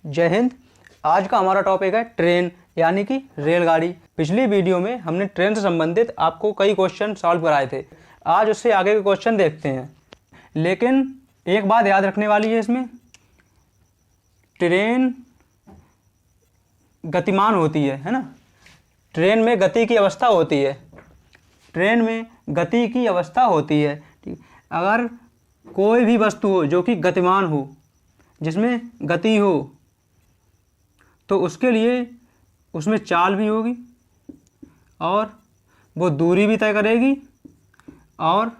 जय हिंद। आज का हमारा टॉपिक है ट्रेन यानी कि रेलगाड़ी। पिछली वीडियो में हमने ट्रेन से संबंधित आपको कई क्वेश्चन सॉल्व कराए थे। आज उससे आगे के क्वेश्चन देखते हैं। लेकिन एक बात याद रखने वाली है, इसमें ट्रेन गतिमान होती है ना। ट्रेन में गति की अवस्था होती है, ट्रेन में गति की अवस्था होती है। ठीक, अगर कोई भी वस्तु हो जो कि गतिमान हो, जिसमें गति हो, तो उसके लिए उसमें चाल भी होगी और वो दूरी भी तय करेगी, और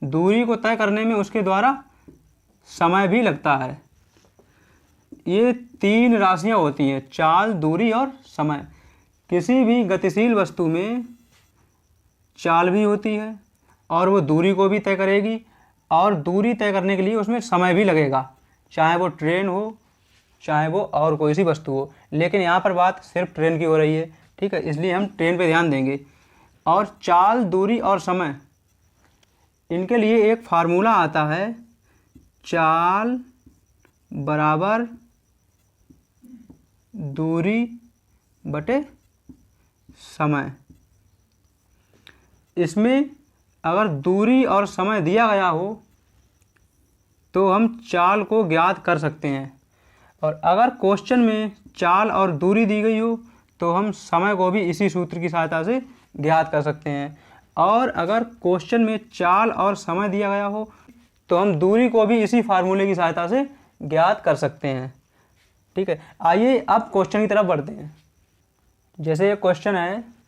दूरी को तय करने में उसके द्वारा समय भी लगता है। ये तीन राशियां होती हैं, चाल, दूरी और समय। किसी भी गतिशील वस्तु में चाल भी होती है और वो दूरी को भी तय करेगी, और दूरी तय करने के लिए उसमें समय भी लगेगा, चाहे वो ट्रेन हो चाहे वो और कोई सी वस्तु हो। लेकिन यहाँ पर बात सिर्फ ट्रेन की हो रही है, ठीक है, इसलिए हम ट्रेन पे ध्यान देंगे। और चाल, दूरी और समय, इनके लिए एक फार्मूला आता है, चाल बराबर दूरी बटे समय। इसमें अगर दूरी और समय दिया गया हो तो हम चाल को ज्ञात कर सकते हैं, और अगर क्वेश्चन में चाल और दूरी दी गई हो तो हम समय को भी इसी सूत्र की सहायता से ज्ञात कर सकते हैं। और अगर क्वेश्चन में चाल और समय दिया गया हो तो हम दूरी को भी इसी फार्मूले की सहायता से ज्ञात कर सकते हैं। ठीक है, आइए अब क्वेश्चन की तरफ बढ़ते हैं। जैसे ये क्वेश्चन है,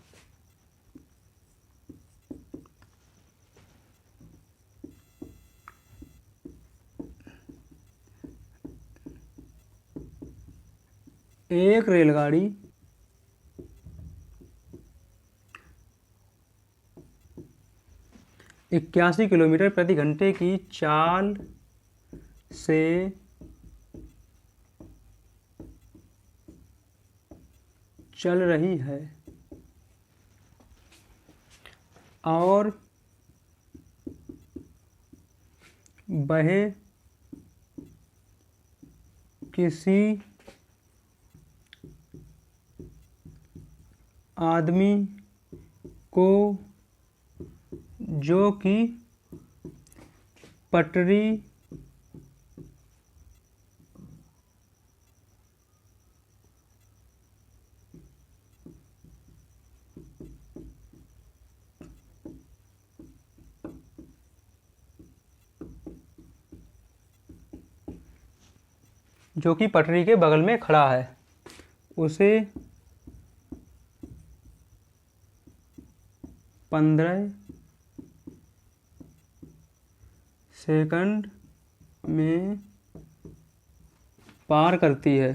एक रेलगाड़ी 81 किलोमीटर प्रति घंटे की चाल से चल रही है और वह किसी आदमी को जो कि पटरी के बगल में खड़ा है, उसे 15 सेकंड में पार करती है।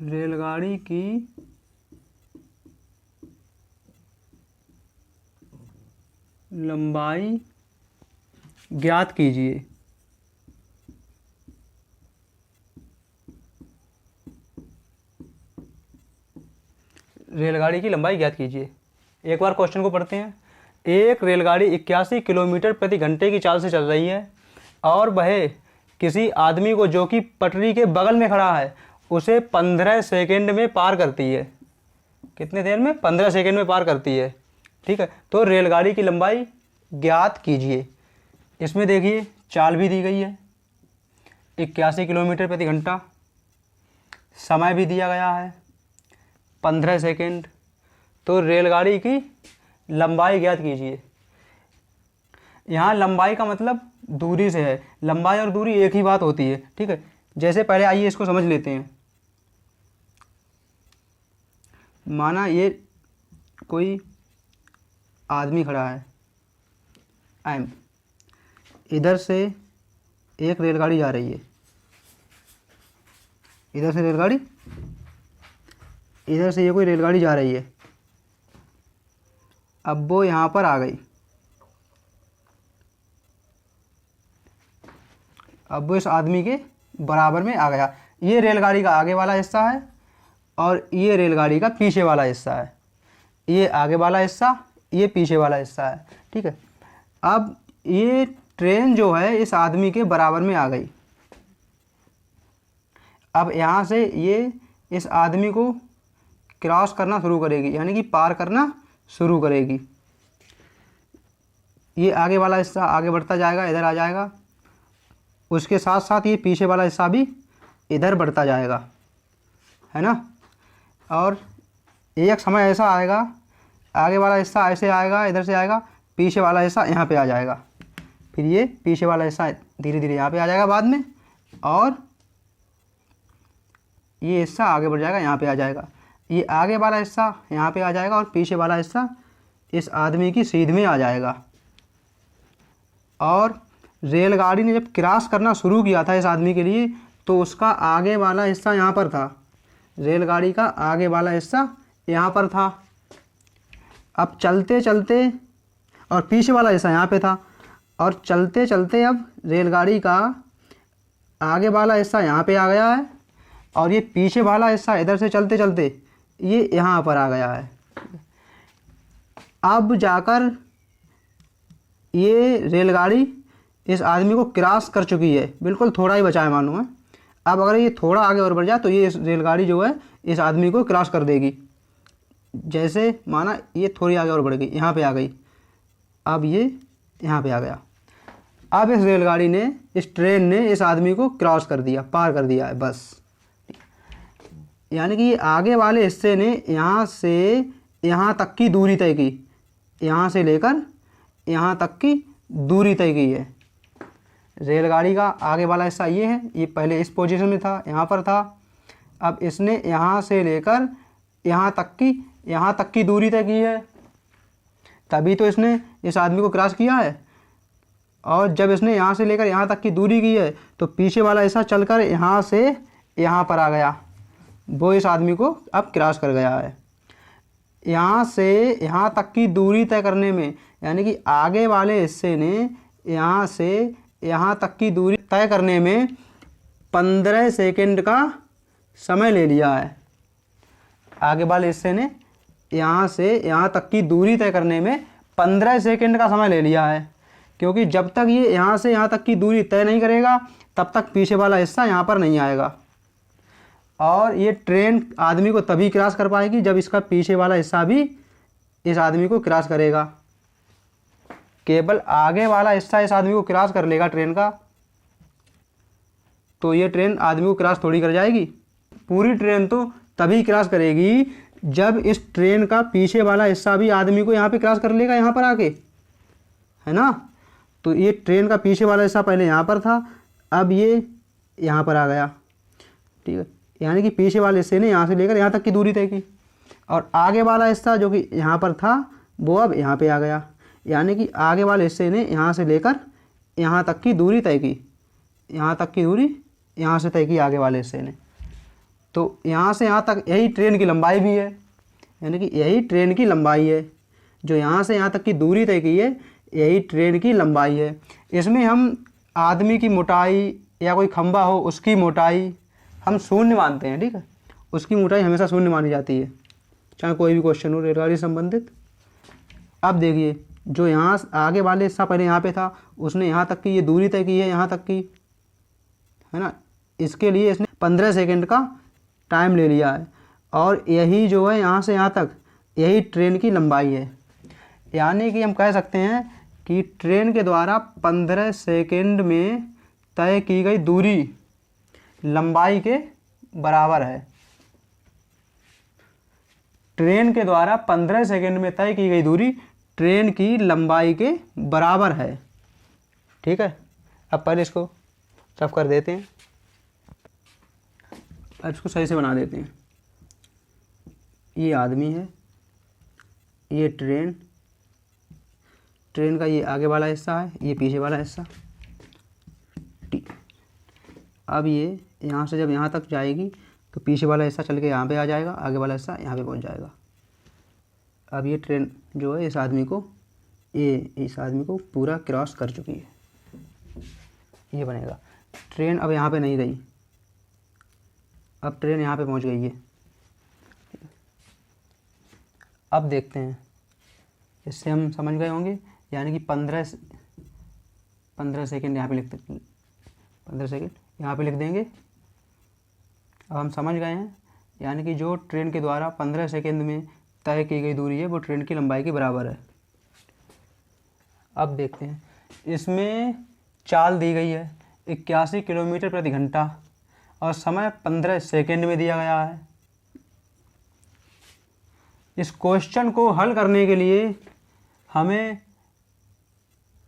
रेलगाड़ी की लंबाई ज्ञात कीजिए। रेलगाड़ी की लंबाई ज्ञात कीजिए। एक बार क्वेश्चन को पढ़ते हैं। एक रेलगाड़ी 81 किलोमीटर प्रति घंटे की चाल से चल रही है और वह किसी आदमी को जो कि पटरी के बगल में खड़ा है उसे 15 सेकंड में पार करती है। कितने देर में? 15 सेकंड में पार करती है। ठीक है, तो रेलगाड़ी की लंबाई ज्ञात कीजिए। इसमें देखिए चाल भी दी गई है 81 किलोमीटर प्रति घंटा, समय भी दिया गया है 15 सेकंड। तो रेलगाड़ी की लंबाई ज्ञात कीजिए। यहाँ लंबाई का मतलब दूरी से है, लंबाई और दूरी एक ही बात होती है। ठीक है, जैसे पहले आइए इसको समझ लेते हैं। माना ये कोई आदमी खड़ा है एम, इधर से एक रेलगाड़ी जा रही है, इधर से रेलगाड़ी, इधर से ये कोई रेलगाड़ी जा रही है। अब वो यहाँ पर आ गई, अब वो इस आदमी के बराबर में आ गया। ये रेलगाड़ी का आगे वाला हिस्सा है और ये रेलगाड़ी का पीछे वाला हिस्सा है। ये आगे वाला हिस्सा, ये पीछे वाला हिस्सा है, ठीक है। अब ये ट्रेन जो है इस आदमी के बराबर में आ गई। अब यहाँ से ये इस आदमी को क्रॉस करना शुरू करेगी, यानी कि पार करना शुरू करेगी। ये आगे वाला हिस्सा आगे बढ़ता जाएगा, इधर आ जाएगा, उसके साथ साथ ये पीछे वाला हिस्सा भी इधर बढ़ता जाएगा, है ना। और एक समय ऐसा आएगा, आगे वाला हिस्सा ऐसे आएगा, इधर से आएगा, पीछे वाला हिस्सा यहाँ पे आ जाएगा, फिर ये पीछे वाला हिस्सा धीरे धीरे यहाँ पे आ जाएगा बाद में, और ये हिस्सा आगे बढ़ जाएगा, यहाँ पे आ जाएगा। ये आगे वाला हिस्सा यहाँ पे आ जाएगा और पीछे वाला हिस्सा इस आदमी की सीध में आ जाएगा। और रेलगाड़ी ने जब क्रॉस करना शुरू किया था इस आदमी के लिए, तो उसका आगे वाला हिस्सा यहाँ पर था, रेलगाड़ी का आगे वाला हिस्सा यहाँ पर था। अब चलते चलते, और पीछे वाला हिस्सा यहाँ पे था, और चलते चलते अब रेलगाड़ी का आगे वाला हिस्सा यहाँ पे आ गया है, और ये पीछे वाला हिस्सा इधर से चलते चलते ये यहाँ पर आ गया है। अब जाकर ये रेलगाड़ी इस आदमी को क्रॉस कर चुकी है, बिल्कुल थोड़ा ही बचा है मालूम है। अब अगर ये थोड़ा आगे और बढ़ जाए तो ये रेलगाड़ी जो है इस आदमी को क्रॉस कर देगी। जैसे माना ये थोड़ी आगे और बढ़ गई, यहाँ पे आ गई, अब ये यहाँ पे आ गया। अब इस रेलगाड़ी ने, इस ट्रेन ने इस आदमी को क्रॉस कर दिया, पार कर दिया है बस। यानी कि ये आगे वाले हिस्से ने यहाँ से यहाँ तक की दूरी तय की, यहाँ से लेकर यहाँ तक की दूरी तय की है। रेलगाड़ी का आगे वाला हिस्सा ये है, ये पहले इस पोजीशन में था, यहाँ पर था। अब इसने यहाँ से लेकर यहाँ तक की दूरी तय की है, तभी तो इसने इस आदमी को क्रॉस किया है। और जब इसने यहाँ से लेकर यहाँ तक की दूरी की है तो पीछे वाला हिस्सा चलकर यहाँ से यहाँ पर आ गया, वो इस आदमी को अब क्रॉस कर गया है। यहाँ से यहाँ तक की दूरी तय करने में, यानी कि आगे वाले हिस्से ने यहाँ से यहाँ तक की दूरी तय करने में 15 सेकंड का समय ले लिया है। आगे वाले हिस्से ने यहाँ से यहाँ तक की दूरी तय करने में 15 सेकंड का समय ले लिया है, क्योंकि जब तक ये यहाँ से यहाँ तक की दूरी तय नहीं करेगा तब तक पीछे वाला हिस्सा यहाँ पर नहीं आएगा। और ये ट्रेन आदमी को तभी क्रॉस कर पाएगी जब इसका पीछे वाला हिस्सा भी इस आदमी को क्रॉस करेगा। केवल आगे वाला हिस्सा इस आदमी को क्रॉस कर लेगा ट्रेन का, तो ये ट्रेन आदमी को क्रॉस थोड़ी कर जाएगी। पूरी ट्रेन तो तभी क्रॉस करेगी जब इस ट्रेन का पीछे वाला हिस्सा भी आदमी को यहाँ पे क्रॉस कर लेगा, यहाँ पर आके, है ना। तो ये ट्रेन का पीछे वाला हिस्सा पहले यहाँ पर था, अब ये यहाँ पर आ गया, ठीक है। यानी कि पीछे वाले हिस्से ने यहाँ से लेकर यहाँ तक की दूरी तय की, और आगे वाला हिस्सा जो कि यहाँ पर था वो अब यहाँ पे आ गया। यानी कि आगे वाले हिस्से ने यहाँ से लेकर यहाँ तक की दूरी तय की, यहाँ तक की दूरी यहाँ से तय की आगे वाले हिस्से ने। तो यहाँ से यहाँ तक यही ट्रेन की लंबाई भी है, यानी कि यही ट्रेन की लंबाई है, जो यहाँ से यहाँ तक की दूरी तय की है यही ट्रेन की लंबाई है। इसमें हम आदमी की मोटाई या कोई खंभा हो उसकी मोटाई हम शून्य मानते हैं, ठीक है। उसकी मोटाई हमेशा शून्य मानी जाती है, चाहे कोई भी क्वेश्चन हो रेलगाड़ी संबंधित। अब देखिए, जो यहाँ आगे वाले हिस्सा पहले यहाँ पे था, उसने यहाँ तक की ये दूरी तय की है, यहाँ तक की, है ना। इसके लिए इसने 15 सेकंड का टाइम ले लिया है, और यही जो है यहाँ से यहाँ तक यही ट्रेन की लंबाई है। यानी कि हम कह सकते हैं कि ट्रेन के द्वारा 15 सेकंड में तय की गई दूरी लंबाई के बराबर है। ट्रेन के द्वारा 15 सेकंड में तय की गई दूरी ट्रेन की लंबाई के बराबर है, ठीक है। अब पहले इसको रफ कर देते हैं, अब इसको सही से बना देते हैं। ये आदमी है, ये ट्रेन का ये आगे वाला हिस्सा है, ये पीछे वाला हिस्सा, ठीक। अब ये यहाँ से जब यहाँ तक जाएगी तो पीछे वाला हिस्सा चल के यहाँ पे आ जाएगा, आगे वाला हिस्सा यहाँ पे पहुँच जाएगा। अब ये ट्रेन जो है इस आदमी को पूरा क्रॉस कर चुकी है, ये बनेगा। ट्रेन अब यहाँ पे नहीं रही, अब ट्रेन यहाँ पे पहुँच गई है। अब देखते हैं, इससे हम समझ गए होंगे, यानी कि 15 सेकेंड यहाँ पे लिखते, 15 सेकेंड यहाँ पे लिख देंगे। अब हम समझ गए हैं, यानी कि जो ट्रेन के द्वारा 15 सेकेंड में तय की गई दूरी है वो ट्रेन की लंबाई के बराबर है। अब देखते हैं, इसमें चाल दी गई है 81 किलोमीटर प्रति घंटा और समय 15 सेकेंड में दिया गया है। इस क्वेश्चन को हल करने के लिए हमें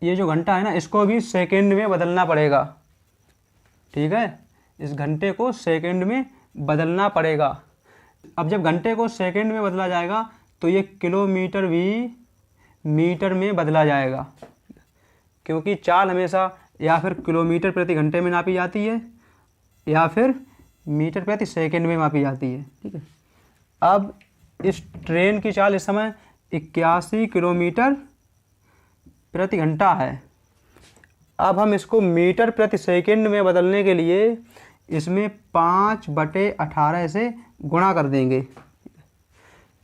ये जो घंटा है ना, इसको भी सेकेंड में बदलना पड़ेगा। ठीक है, इस घंटे को सेकेंड में बदलना पड़ेगा। अब जब घंटे को सेकेंड में बदला जाएगा तो ये किलोमीटर भी मीटर में बदला जाएगा, क्योंकि चाल हमेशा या फिर किलोमीटर प्रति घंटे में नापी जाती है या फिर मीटर प्रति सेकेंड में मापी जाती है। ठीक है, अब इस ट्रेन की चाल इस समय 81 किलोमीटर प्रति घंटा है। अब हम इसको मीटर प्रति सेकेंड में बदलने के लिए इसमें 5/18 से गुणा कर देंगे।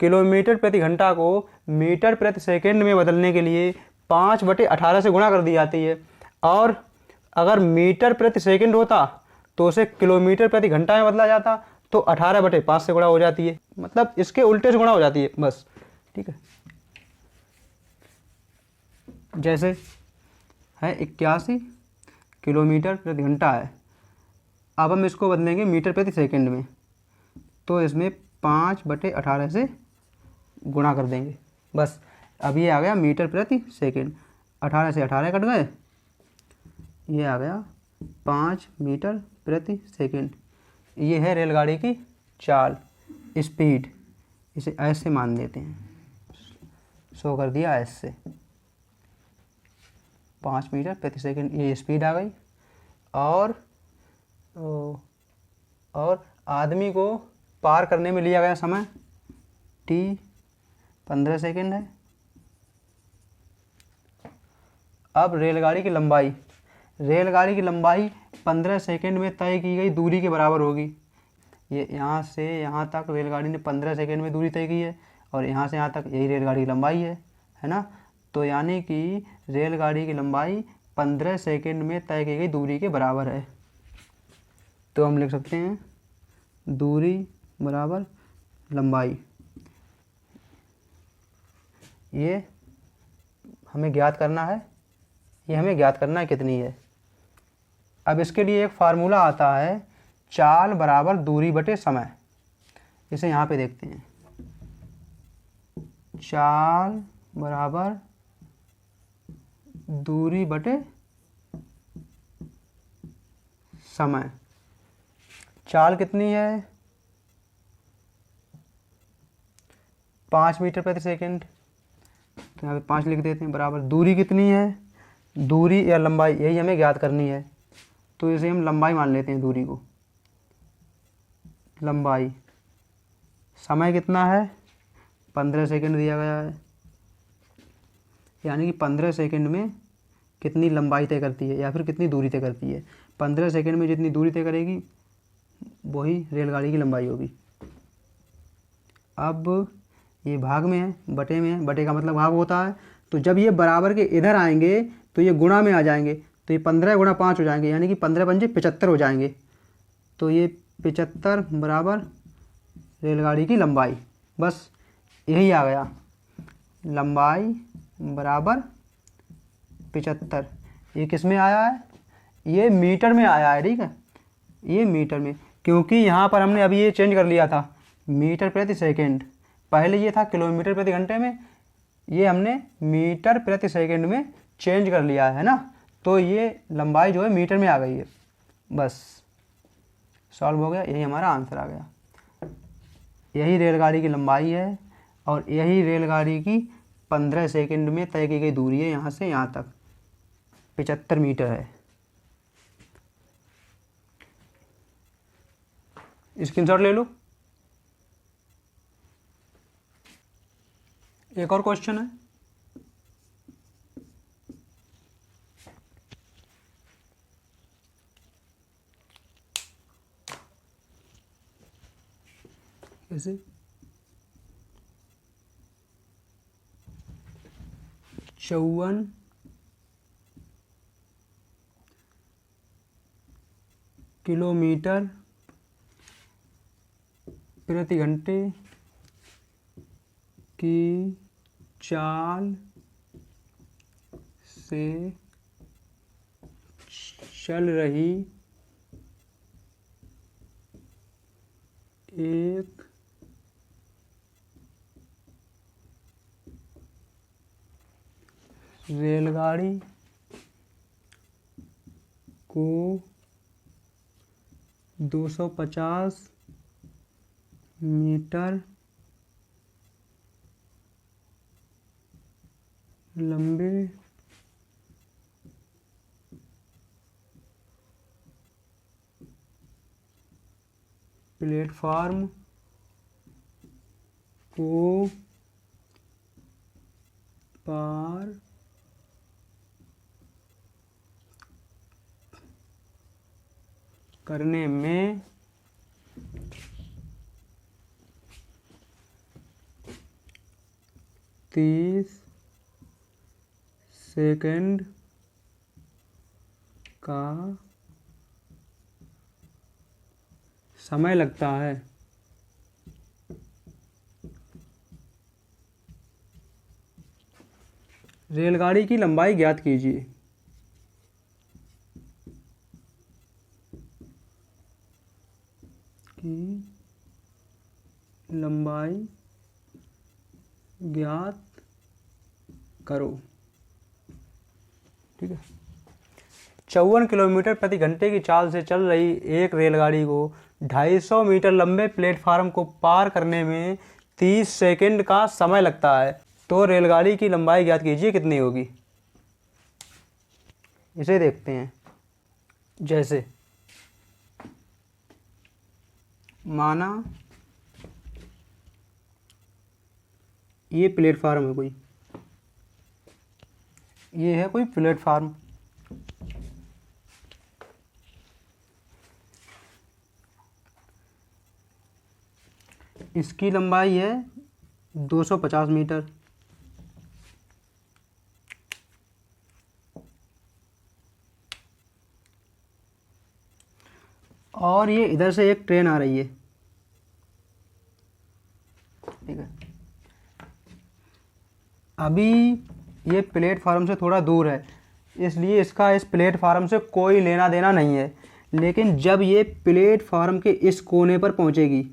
किलोमीटर प्रति घंटा को मीटर प्रति सेकेंड में बदलने के लिए 5/18 से गुणा कर दी जाती है, और अगर मीटर प्रति सेकेंड होता तो उसे किलोमीटर प्रति घंटा में बदला जाता, तो 18/5 से गुणा हो जाती है, मतलब इसके उल्टे से गुणा हो जाती है बस। ठीक है, जैसे है 81 किलोमीटर प्रति घंटा है, अब हम इसको बदलेंगे मीटर प्रति सेकंड में, तो इसमें 5/18 से गुणा कर देंगे बस। अब ये आ गया मीटर प्रति सेकंड, 18 से 18 कट गए, ये आ गया 5 मीटर प्रति सेकंड। ये है रेलगाड़ी की चाल, स्पीड, इसे ऐसे मान लेते हैं, शो कर दिया ऐसे 5 मीटर प्रति सेकंड, ये स्पीड आ गई। और आदमी को पार करने में लिया गया समय t 15 सेकंड है। अब रेलगाड़ी की लंबाई, रेलगाड़ी की लंबाई 15 सेकंड में तय की गई दूरी के बराबर होगी। ये यहाँ से यहाँ तक रेलगाड़ी ने 15 सेकंड में दूरी तय की है, और यहाँ से यहाँ तक यही रेलगाड़ी की लंबाई है ना। तो यानी कि रेलगाड़ी की लंबाई 15 सेकंड में तय की गई दूरी के बराबर है। तो हम लिख सकते हैं दूरी बराबर लंबाई। ये हमें ज्ञात करना है, ये हमें ज्ञात करना है कितनी है। अब इसके लिए एक फार्मूला आता है, चाल बराबर दूरी बटे समय। इसे यहाँ पे देखते हैं, चाल बराबर दूरी बटे समय। चाल कितनी है, 5 मीटर प्रति सेकंड, तो यहाँ पे 5 लिख देते हैं, बराबर दूरी कितनी है, दूरी या लंबाई, यही हमें ज्ञात करनी है। तो इसे हम लंबाई मान लेते हैं, दूरी को लंबाई। समय कितना है, 15 सेकंड दिया गया है, यानी कि 15 सेकंड में कितनी लंबाई तय करती है या फिर कितनी दूरी तय करती है। 15 सेकंड में जितनी दूरी तय करेगी वही रेलगाड़ी की लंबाई होगी। अब ये भाग में है, बटे में है, बटे का मतलब भाग होता है। तो जब ये बराबर के इधर आएंगे तो ये गुणा में आ जाएंगे, तो ये 15 गुणा 5 हो जाएंगे, यानी कि 15 पंजे 75 हो जाएंगे। तो ये 75 बराबर रेलगाड़ी की लंबाई, बस यही आ गया, लंबाई बराबर 75। ये किस में आया है, ये मीटर में आया है। ठीक है, ये मीटर में, क्योंकि यहाँ पर हमने अभी ये चेंज कर लिया था मीटर प्रति सेकंड, पहले ये था किलोमीटर प्रति घंटे में, ये हमने मीटर प्रति सेकंड में चेंज कर लिया है ना। तो ये लंबाई जो है मीटर में आ गई है, बस सॉल्व हो गया, यही हमारा आंसर आ गया। यही रेलगाड़ी की लंबाई है और यही रेलगाड़ी की 15 सेकंड में तय की गई दूरी है, यहाँ से यहाँ तक 75 मीटर है। स्क्रीनशॉट ले लो। एक और क्वेश्चन है, कैसे, 54 किलोमीटर प्रति घंटे की चाल से चल रही एक रेलगाड़ी को 250 मीटर लंबे प्लेटफार्म को पार करने में 30 सेकंड का समय लगता है। रेलगाड़ी की लंबाई ज्ञात कीजिए। की लंबाई ज्ञात करो। ठीक है। 54 किलोमीटर प्रति घंटे की चाल से चल रही एक रेलगाड़ी को 250 मीटर लंबे प्लेटफार्म को पार करने में 30 सेकंड का समय लगता है। तो रेलगाड़ी की लंबाई ज्ञात कीजिए कितनी होगी। इसे देखते हैं। जैसे माना ये प्लेटफार्म है, कोई ये है कोई प्लेटफार्म। इसकी लंबाई है 250 मीटर। और ये इधर से एक ट्रेन आ रही है। ठीक है। अभी ये प्लेटफार्म से थोड़ा दूर है, इसलिए इसका इस प्लेटफार्म से कोई लेना देना नहीं है। लेकिन जब ये प्लेटफार्म के इस कोने पर पहुंचेगी,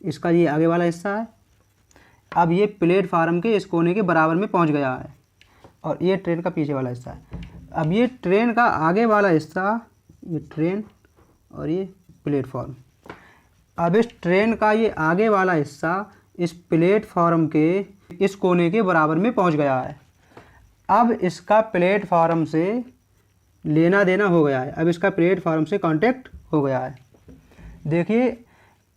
इसका ये आगे वाला हिस्सा है, अब ये प्लेटफार्म के इस कोने के बराबर में पहुंच गया है और ये ट्रेन का पीछे वाला हिस्सा है। अब ये ट्रेन का आगे वाला हिस्सा, ये ट्रेन और ये प्लेटफॉर्म, अब इस ट्रेन का ये आगे वाला हिस्सा इस प्लेटफॉर्म के इस कोने के बराबर में पहुंच गया है। अब इसका प्लेटफॉर्म से लेना देना हो गया है, अब इसका प्लेटफॉर्म से कांटेक्ट हो गया है। देखिए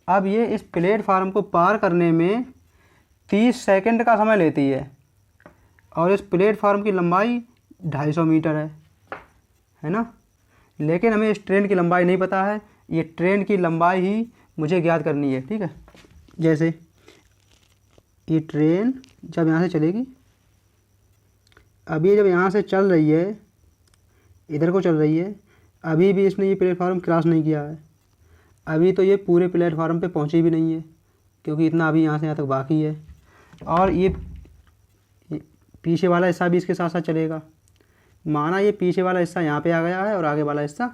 अब ये इस प्लेटफॉर्म को पार करने में 30 सेकंड का समय लेती है और इस प्लेटफॉर्म की लंबाई 250 मीटर है ना। लेकिन हमें इस ट्रेन की लंबाई नहीं पता है, ये ट्रेन की लंबाई ही मुझे ज्ञात करनी है। ठीक है। जैसे ये ट्रेन जब यहाँ से चलेगी, अब ये जब यहाँ से चल रही है, इधर को चल रही है, अभी भी इसने ये प्लेटफॉर्म क्रॉस नहीं किया है। अभी तो ये पूरे प्लेटफॉर्म पे पहुँची भी नहीं है, क्योंकि इतना अभी यहाँ से यहाँ तक बाकी है। और ये पीछे वाला हिस्सा भी इसके साथ साथ चलेगा। माना ये पीछे वाला हिस्सा यहाँ पे आ गया है और आगे वाला हिस्सा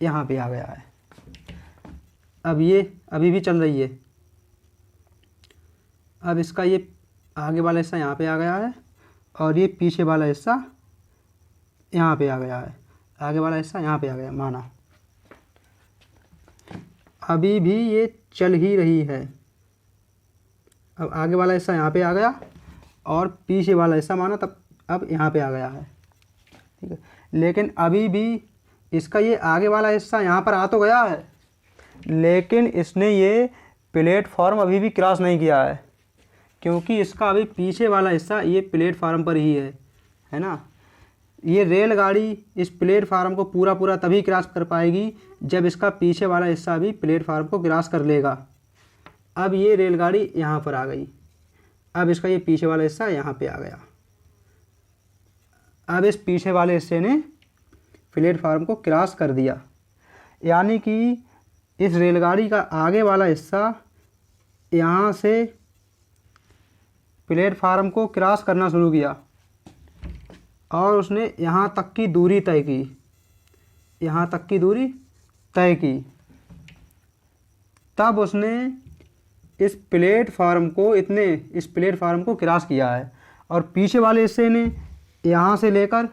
यहाँ पे आ गया है। अब ये अभी भी चल रही है, अब इसका ये आगे वाला हिस्सा यहाँ पे आ गया है और ये पीछे वाला हिस्सा यहाँ पे आ गया है, आगे वाला हिस्सा यहाँ पे आ गया। माना अभी भी ये चल ही रही है, अब आगे वाला हिस्सा यहाँ पे आ गया और पीछे वाला हिस्सा माना तब अब यहाँ पे आ गया है। ठीक है। लेकिन अभी भी इसका ये आगे वाला हिस्सा यहाँ पर आ तो गया है, लेकिन इसने ये प्लेटफॉर्म अभी भी क्रॉस नहीं किया है, क्योंकि इसका अभी पीछे वाला हिस्सा ये प्लेटफार्म पर ही है ना। ये रेलगाड़ी इस प्लेटफार्म को पूरा तभी क्रॉस कर पाएगी जब इसका पीछे वाला हिस्सा भी प्लेटफार्म को क्रॉस कर लेगा। अब ये रेलगाड़ी यहाँ पर आ गई, अब इसका ये पीछे वाला हिस्सा यहाँ पे आ गया। अब इस पीछे वाले हिस्से ने प्लेटफार्म को क्रॉस कर दिया, यानी कि इस रेलगाड़ी का आगे वाला हिस्सा यहाँ से प्लेटफार्म को क्रॉस करना शुरू किया और उसने यहाँ तक की दूरी तय की, यहाँ तक की दूरी तय की। तब उसने इस प्लेटफार्म को क्रॉस किया है और पीछे वाले हिस्से ने यहाँ से लेकर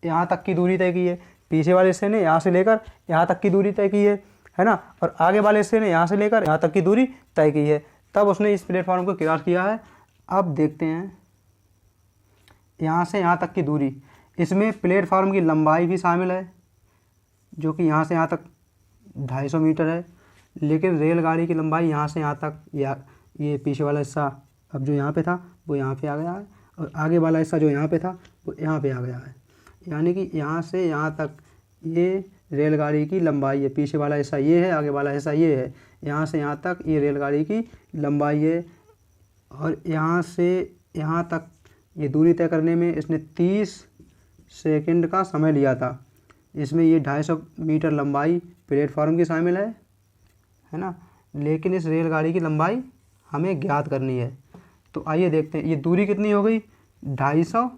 यहाँ तक की दूरी तय की है, पीछे वाले हिस्से ने यहाँ से लेकर यहाँ तक की दूरी तय की है ना, और आगे वाले हिस्से ने यहाँ से लेकर यहाँ तक की दूरी तय की है। तब उसने इस प्लेटफार्म को क्रॉस किया है। अब देखते हैं यहाँ से यहाँ तक की दूरी, इसमें प्लेटफार्म की लंबाई भी शामिल है जो कि यहाँ से यहाँ तक 250 मीटर है, लेकिन रेलगाड़ी की लंबाई यहाँ से यहाँ तक, या ये पीछे वाला हिस्सा अब जो यहाँ पे था वो यहाँ पे आ गया है और आगे वाला हिस्सा जो यहाँ पे था वो यहाँ पे आ गया है, यानी कि यहाँ से यहाँ तक ये रेलगाड़ी की लंबाई है। पीछे वाला हिस्सा ये है, आगे वाला हिस्सा ये है, यहाँ से यहाँ तक ये रेलगाड़ी की लंबाई है। और यहाँ से यहाँ तक ये दूरी तय करने में इसने 30 सेकंड का समय लिया था। इसमें ये 250 मीटर लंबाई प्लेटफार्म की शामिल है ना, लेकिन इस रेलगाड़ी की लंबाई हमें ज्ञात करनी है। तो आइए देखते हैं ये दूरी कितनी हो गई, 250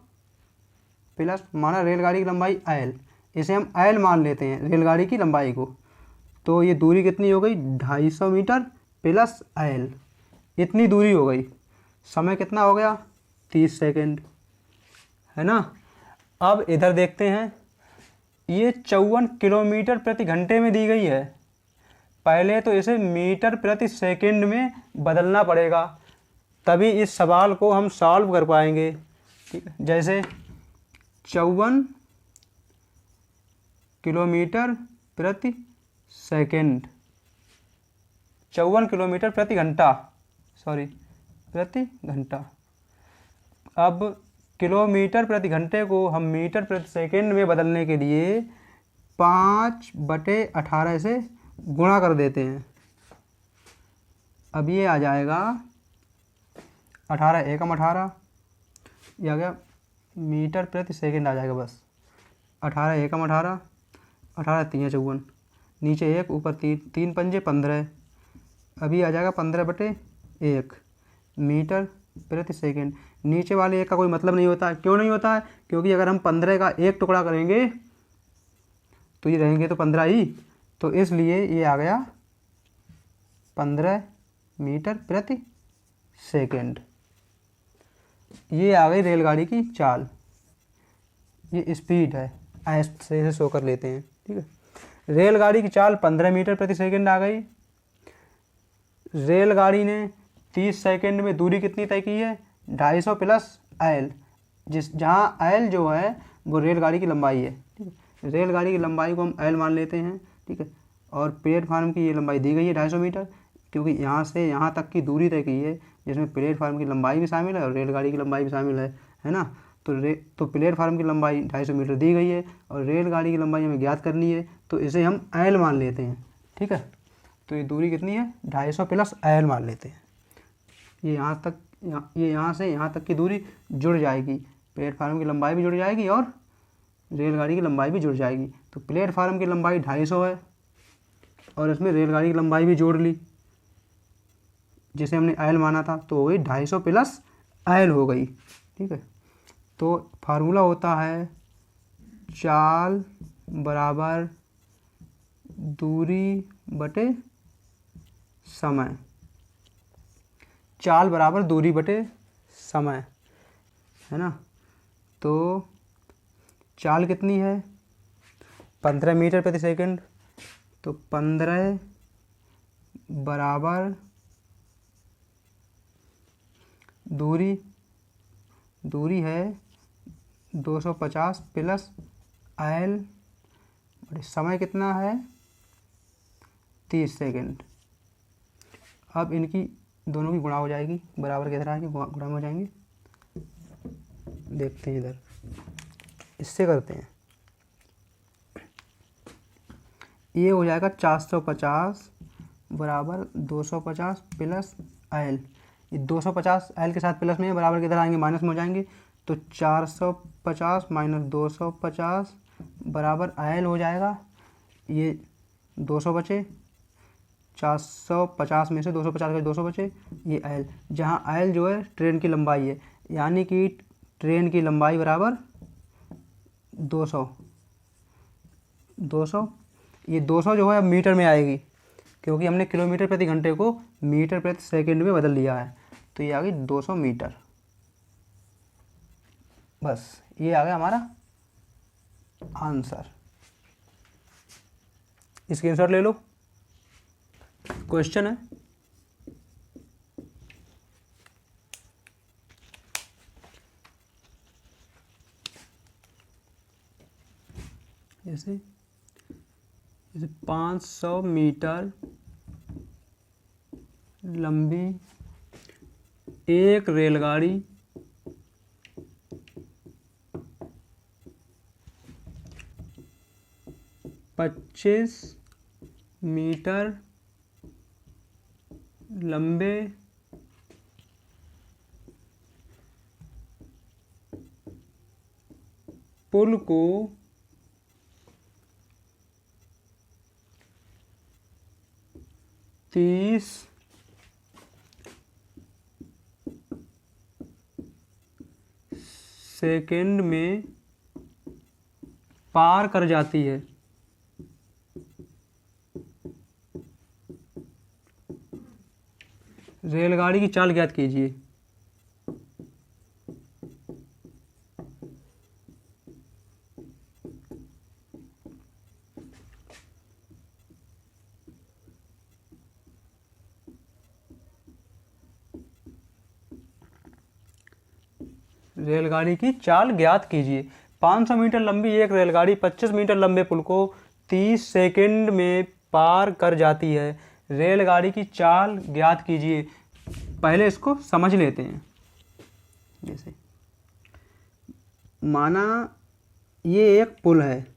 प्लस, माना रेलगाड़ी की लंबाई L, इसे हम L मान लेते हैं रेलगाड़ी की लंबाई को। तो ये दूरी कितनी हो गई, 250 मीटर प्लस L, इतनी दूरी हो गई। समय कितना हो गया, 30 सेकंड, है ना। अब इधर देखते हैं, ये 54 किलोमीटर प्रति घंटे में दी गई है। पहले तो इसे मीटर प्रति सेकंड में बदलना पड़ेगा, तभी इस सवाल को हम सॉल्व कर पाएंगे। ठीक है, जैसे 54 किलोमीटर प्रति सेकंड, 54 किलोमीटर प्रति घंटा, प्रति घंटा। अब किलोमीटर प्रति घंटे को हम मीटर प्रति सेकंड में बदलने के लिए 5/18 से गुणा कर देते हैं। अब ये आ जाएगा 18 एकम 18, ये आ गया मीटर प्रति सेकंड आ जाएगा बस। 18 एकम 18, 18 3 54, नीचे 1 ऊपर 3, 3 पंजे 15, अभी आ जाएगा 15/1 मीटर प्रति सेकंड। नीचे वाले 1 का कोई मतलब नहीं होता है। क्यों नहीं होता है, क्योंकि अगर हम 15 का 1 टुकड़ा करेंगे तो ये रहेंगे तो 15 ही, तो इसलिए ये आ गया 15 मीटर प्रति सेकंड। ये आ गई रेलगाड़ी की चाल, ये स्पीड है, ऐसे से शो कर लेते हैं। ठीक है, रेलगाड़ी की चाल 15 मीटर प्रति सेकंड आ गई। रेलगाड़ी ने 30 सेकंड में दूरी कितनी तय की है, 250 प्लस L, जहाँ L जो है वो रेलगाड़ी की लंबाई है। ठीक है, रेलगाड़ी की लंबाई को हम L मान लेते हैं। ठीक है, और प्लेटफार्म की ये लंबाई दी गई है 250 मीटर, क्योंकि यहाँ से यहाँ तक की दूरी तय की है, जिसमें प्लेटफार्म की लंबाई भी शामिल है और रेलगाड़ी की लंबाई भी शामिल है ना। तो प्लेटफार्म की लंबाई 250 मीटर दी गई है और रेलगाड़ी की लंबाई हमें ज्ञात करनी है, तो इसे हम L मान लेते हैं। ठीक है, तो ये दूरी कितनी है, 250 प्लस L मान लेते हैं। ये यहाँ से यहाँ तक की दूरी जुड़ जाएगी, प्लेटफार्म की लंबाई भी जुड़ जाएगी और रेलगाड़ी की लंबाई भी जुड़ जाएगी। तो प्लेटफार्म की लंबाई 250 है और इसमें रेलगाड़ी की लंबाई भी जोड़ ली, जिसे हमने L माना था, तो हो गई 250 प्लस L हो गई। ठीक है, तो फार्मूला होता है चाल बराबर दूरी बटे समय, चाल बराबर दूरी बटे समय, है ना। तो चाल कितनी है, 15 मीटर प्रति सेकंड, तो 15 बराबर दूरी है 250 प्लस L, समय कितना है 30 सेकंड। अब इनकी दोनों की गुणा हो जाएगी, बराबर की तरह की गुणा हो जाएंगे। देखते हैं इधर, इससे करते हैं, ये हो जाएगा 450 बराबर 250 प्लस L। ये 250 L के साथ प्लस में है, बराबर की तरह आएंगे माइनस में हो जाएंगे, तो 450 माइनस 250 बराबर आयल हो जाएगा। ये 200 बचे, 450 में से 250 के 200 बचे, ये आयल, जहाँ आयल जो है ट्रेन की लंबाई है, यानी कि ट्रेन की लंबाई बराबर 200। ये 200 जो है अब मीटर में आएगी, क्योंकि हमने किलोमीटर प्रति घंटे को मीटर प्रति सेकंड में बदल लिया है। तो ये आ गई 200 मीटर। बस ये आ गया हमारा आंसर। स्क्रीनशॉट ले लो, क्वेश्चन है। जैसे 500 मीटर लंबी एक रेलगाड़ी 25 मीटर लंबे पुल को 30 सेकंड में पार कर जाती है। रेलगाड़ी की चाल ज्ञात कीजिए। रेलगाड़ी की चाल ज्ञात कीजिए। 500 मीटर लंबी एक रेलगाड़ी 25 मीटर लंबे पुल को 30 सेकंड में पार कर जाती है। रेलगाड़ी की चाल ज्ञात कीजिए। पहले इसको समझ लेते हैं। जैसे माना ये एक पुल है,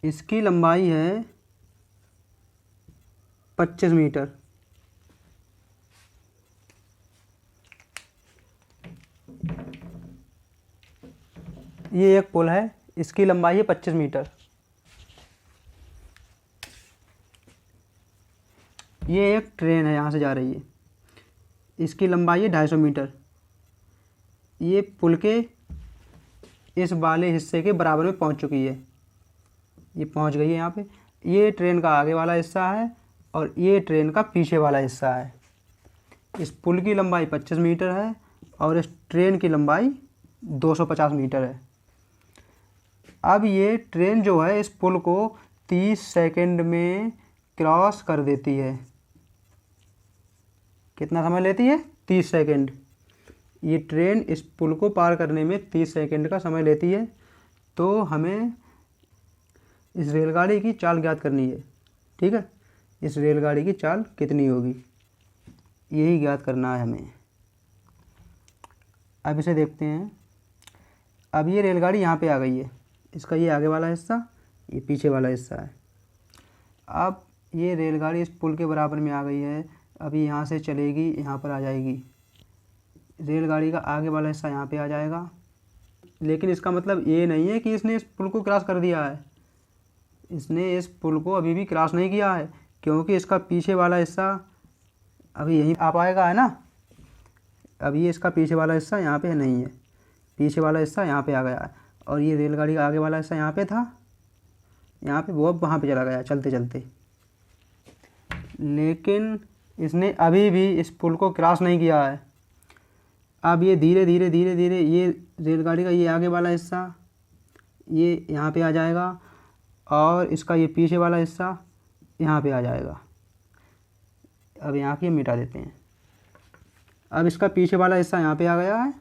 इसकी लंबाई है 25 मीटर। ये एक पुल है, इसकी लंबाई है 25 मीटर। ये एक ट्रेन है, यहाँ से जा रही है, इसकी लंबाई है 250 मीटर। ये पुल के इस वाले हिस्से के बराबर में पहुँच चुकी है, ये पहुँच गई है यहाँ पे। ये ट्रेन का आगे वाला हिस्सा है और ये ट्रेन का पीछे वाला हिस्सा है। इस पुल की लंबाई 25 मीटर है और इस ट्रेन की लंबाई 250 मीटर है। अब ये ट्रेन जो है इस पुल को 30 सेकंड में क्रॉस कर देती है। कितना समय लेती है? 30 सेकंड। ये ट्रेन इस पुल को पार करने में 30 सेकंड का समय लेती है। तो हमें इस रेलगाड़ी की चाल ज्ञात करनी है। ठीक है, इस रेलगाड़ी की चाल कितनी होगी यही ज्ञात करना है हमें। अब इसे देखते हैं। अब ये रेलगाड़ी यहाँ पे आ गई है, इसका ये आगे वाला हिस्सा, ये पीछे वाला हिस्सा है। अब ये रेलगाड़ी इस पुल के बराबर में आ गई है। अभी यहाँ से चलेगी, यहाँ पर आ जाएगी। रेलगाड़ी का आगे वाला हिस्सा यहाँ पे आ जाएगा। लेकिन इसका मतलब ये नहीं है कि इसने इस पुल को क्रॉस कर दिया है। इसने इस पुल को अभी भी क्रॉस नहीं किया है, क्योंकि इसका पीछे वाला हिस्सा अभी यहीं आ पाएगा, है ना। अब ये इसका पीछे वाला हिस्सा यहाँ पे नहीं है, पीछे वाला हिस्सा यहाँ पे आ गया है। और ये रेलगाड़ी का आगे वाला हिस्सा यहाँ पे था, यहाँ पे, वो अब वहाँ पे चला गया चलते चलते। लेकिन इसने अभी भी इस पुल को क्रॉस नहीं किया है। अब ये धीरे धीरे धीरे धीरे ये रेलगाड़ी का ये आगे वाला हिस्सा ये यहाँ पे आ जाएगा और इसका ये पीछे वाला हिस्सा यहाँ पे आ जाएगा। अब यहाँ की मिटा देते हैं। अब इसका पीछे वाला हिस्सा यहाँ पे आ गया है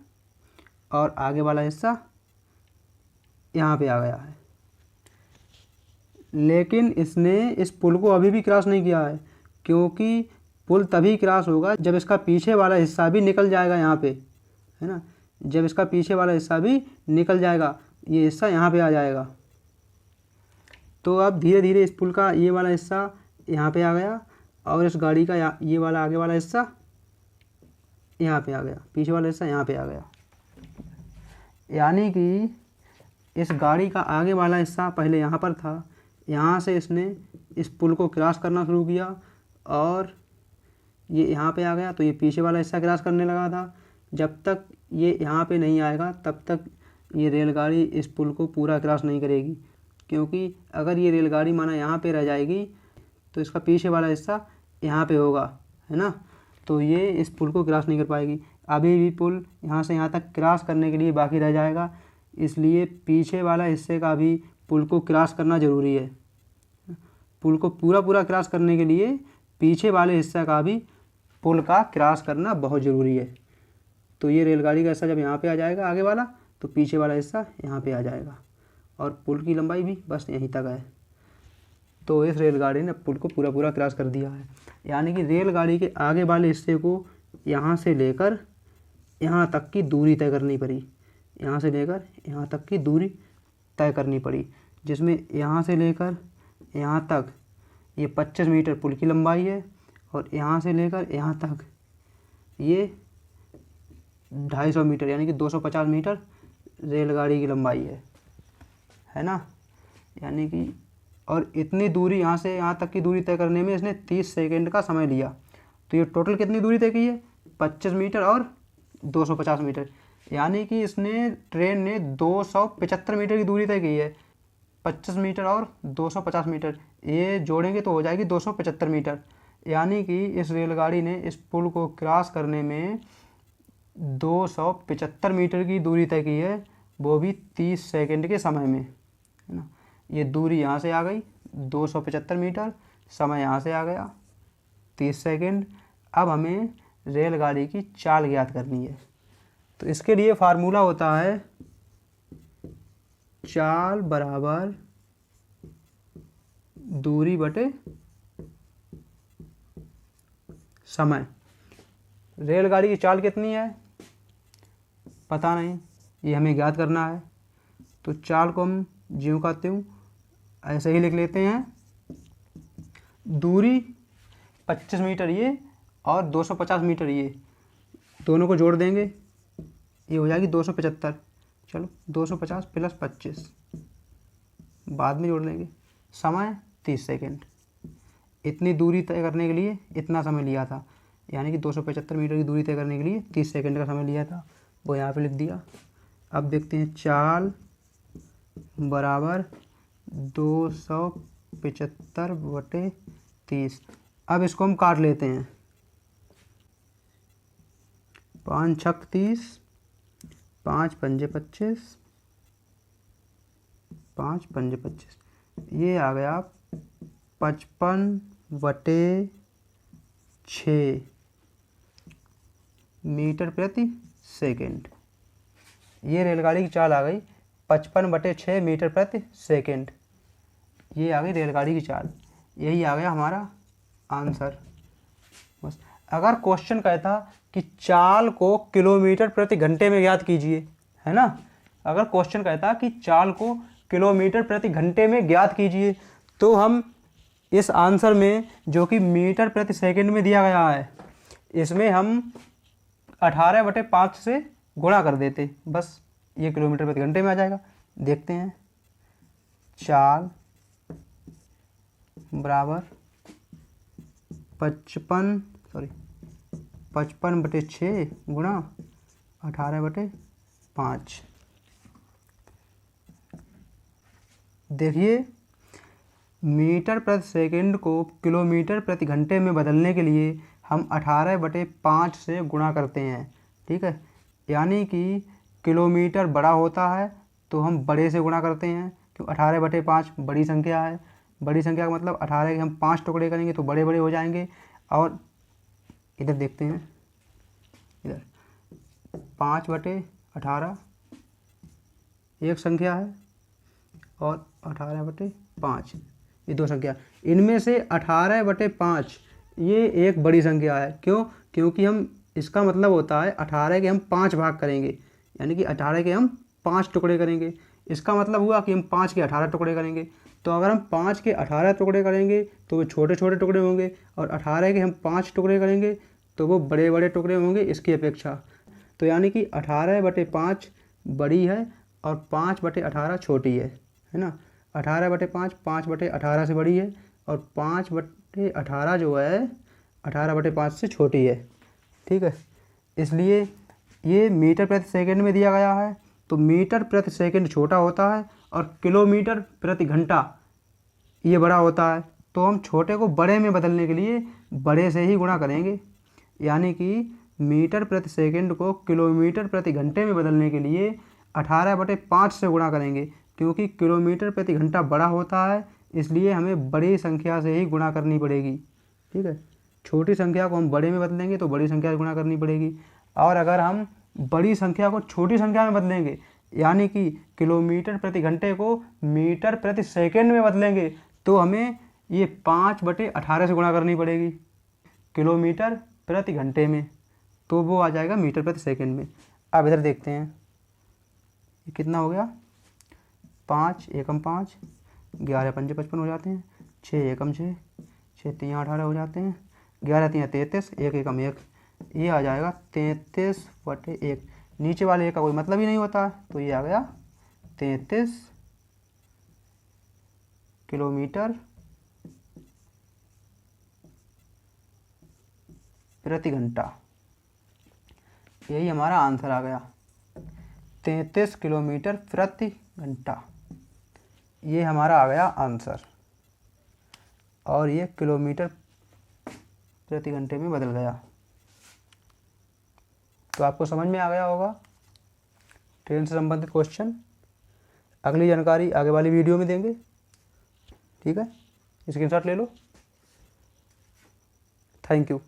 और आगे वाला हिस्सा यहाँ पे आ गया है। लेकिन इसने इस पुल को अभी भी क्रॉस नहीं किया है, क्योंकि पुल तभी क्रॉस होगा जब इसका पीछे वाला हिस्सा भी निकल जाएगा यहाँ पे, है ना। जब इसका पीछे वाला हिस्सा भी निकल जाएगा, ये हिस्सा यहाँ पे आ जाएगा। तो अब धीरे धीरे इस पुल का ये वाला हिस्सा यहाँ पे आ गया और इस गाड़ी का ये वाला आगे वाला हिस्सा यहाँ पे आ गया, पीछे वाला हिस्सा यहाँ पे आ गया। यानी कि इस गाड़ी का आगे वाला हिस्सा पहले यहाँ पर था, यहाँ से इसने इस पुल को क्रॉस करना शुरू किया और ये यहाँ पे आ गया, तो ये पीछे वाला हिस्सा क्रॉस करने लगा था। जब तक ये यहाँ पे नहीं आएगा तब तक ये रेलगाड़ी इस पुल को पूरा क्रॉस नहीं करेगी, क्योंकि अगर ये रेलगाड़ी माना यहाँ पे रह जाएगी तो इसका पीछे वाला हिस्सा यहाँ पे होगा, है ना, तो ये इस पुल को क्रॉस नहीं कर पाएगी। अभी भी पुल यहाँ से यहाँ तक क्रॉस करने के लिए बाकी रह जाएगा, इसलिए पीछे वाला हिस्से का भी पुल को क्रॉस करना ज़रूरी है। पुल को पूरा क्रॉस करने के लिए पीछे वाले हिस्से का भी पुल का क्रॉस करना बहुत ज़रूरी है। तो ये रेलगाड़ी का हिस्सा जब यहाँ पे आ जाएगा आगे वाला, तो पीछे वाला हिस्सा यहाँ पे आ जाएगा और पुल की लंबाई भी बस यहीं तक है। तो इस रेलगाड़ी ने पुल को पूरा क्रॉस कर दिया है। यानी कि रेलगाड़ी के आगे वाले हिस्से को यहाँ से लेकर यहाँ तक की दूरी तय करनी पड़ी, यहाँ से लेकर यहाँ तक की दूरी तय करनी पड़ी, जिसमें यहाँ से लेकर यहाँ तक ये 25 मीटर पुल की लंबाई है और यहाँ से लेकर यहाँ तक ये 250 मीटर यानी कि 250 मीटर रेलगाड़ी की लंबाई है ना। यानी कि और इतनी दूरी यहाँ से यहाँ तक की दूरी तय करने में इसने 30 सेकंड का समय लिया। तो ये टोटल कितनी दूरी तय की है, 25 मीटर और 250 मीटर। यानी कि इसने ट्रेन ने 275 मीटर की दूरी तय की है। 25 मीटर और 250 मीटर ये जोड़ेंगे तो हो जाएगी 275 मीटर। यानी कि इस रेलगाड़ी ने इस पुल को क्रॉस करने में 275 मीटर की दूरी तय की है, वो भी 30 सेकंड के समय में, है ना। ये दूरी यहाँ से आ गई 275 मीटर, समय यहाँ से आ गया 30 सेकंड। अब हमें रेलगाड़ी की चाल ज्ञात करनी है। तो इसके लिए फार्मूला होता है चाल बराबर दूरी बटे समय। रेलगाड़ी की चाल कितनी है पता नहीं, ये हमें ज्ञात करना है। तो चाल को हम ज्यों का त्यों ऐसे ही लिख लेते हैं। दूरी 25 मीटर ये और 250 मीटर ये, दोनों को जोड़ देंगे, ये हो जाएगी 275। चलो 250 प्लस 25 बाद में जोड़ लेंगे। समय 30 सेकंड। इतनी दूरी तय करने के लिए इतना समय लिया था, यानी कि 275 मीटर की दूरी तय करने के लिए 30 सेकंड का समय लिया था, वो यहाँ पे लिख दिया। अब देखते हैं चाल बराबर 275 बटे 30। अब इसको हम काट लेते हैं। 5 छक 30, 5 पंजे 25, 5 पंजे 25, ये आ गया 55 बटे 6 मीटर प्रति सेकंड। ये रेलगाड़ी की चाल आ गई 55 बटे 6 मीटर प्रति सेकंड। ये आ गई रेलगाड़ी की चाल, यही आ गया हमारा आंसर। बस अगर क्वेश्चन कहता कि चाल को किलोमीटर प्रति घंटे में ज्ञात कीजिए, है ना, अगर क्वेश्चन कहता कि चाल को किलोमीटर प्रति घंटे में ज्ञात कीजिए, तो हम इस आंसर में जो कि मीटर प्रति सेकंड में दिया गया है, इसमें हम 18/5 से गुणा कर देते, बस ये किलोमीटर प्रति घंटे में आ जाएगा। देखते हैं, चाल बराबर 55 बटे 6 गुणा 18/5। देखिए, मीटर प्रति सेकंड को किलोमीटर प्रति घंटे में बदलने के लिए हम 18/5 से गुणा करते हैं, ठीक है। यानी कि किलोमीटर बड़ा होता है तो हम बड़े से गुणा करते हैं, क्यों 18/5 बड़ी संख्या है। बड़ी संख्या का मतलब 18 के हम 5 टुकड़े करेंगे तो बड़े बड़े हो जाएंगे। और इधर देखते हैं, इधर 5/18 एक संख्या है और 18/5 ये दो संख्या। इनमें से 18/5 ये एक बड़ी संख्या है। क्यों? क्योंकि हम, इसका मतलब होता है 18 के हम 5 भाग करेंगे, यानी कि 18 के हम 5 टुकड़े करेंगे। इसका मतलब हुआ कि हम 5 के 18 टुकड़े करेंगे। तो अगर हम 5 के 18 टुकड़े करेंगे तो वो छोटे छोटे टुकड़े होंगे, और 18 के हम 5 टुकड़े करेंगे तो वो बड़े बड़े टुकड़े होंगे इसकी अपेक्षा। तो यानी कि 18/5 बड़ी है और 5/18 छोटी है ना। 18/5 5/18 से बड़ी है और 5/18 जो है 18/5 से छोटी है। ठीक है, इसलिए ये मीटर प्रति सेकंड में दिया गया है, तो मीटर प्रति सेकंड छोटा होता है और किलोमीटर प्रति घंटा ये बड़ा होता है। तो हम छोटे को बड़े में बदलने के लिए बड़े से ही गुणा करेंगे, यानी कि मीटर प्रति सेकंड को किलोमीटर प्रति घंटे में बदलने के लिए 18/5 से गुणा करेंगे, क्योंकि किलोमीटर प्रति घंटा बड़ा होता है, इसलिए हमें बड़ी संख्या से ही गुणा करनी पड़ेगी। ठीक है, छोटी संख्या को हम बड़े में बदलेंगे तो बड़ी संख्या से गुणा करनी पड़ेगी। और अगर हम बड़ी संख्या को छोटी संख्या में बदलेंगे, यानी कि किलोमीटर प्रति घंटे को मीटर प्रति सेकंड में बदलेंगे, तो हमें ये 5/18 से गुणा करनी पड़ेगी किलोमीटर प्रति घंटे में, तो वो आ जाएगा मीटर प्रति सेकंड में। अब इधर देखते हैं ये कितना हो गया। 5 एकम 5, 11 पंजे 55 हो जाते हैं, 6 एकम 6, 6 3 18 हो जाते हैं, 11 3 33, 1 एकम 1, ये आ जाएगा 33/1। नीचे वाले का कोई मतलब ही नहीं होता, तो ये आ गया 33 किलोमीटर प्रति घंटा। यही हमारा आंसर आ गया, 33 किलोमीटर प्रति घंटा। ये हमारा आ गया आंसर, और ये किलोमीटर प्रति घंटे में बदल गया। तो आपको समझ में आ गया होगा ट्रेन से संबंधित क्वेश्चन। अगली जानकारी आगे वाली वीडियो में देंगे। ठीक है, स्क्रीनशॉट ले लो। Thank you.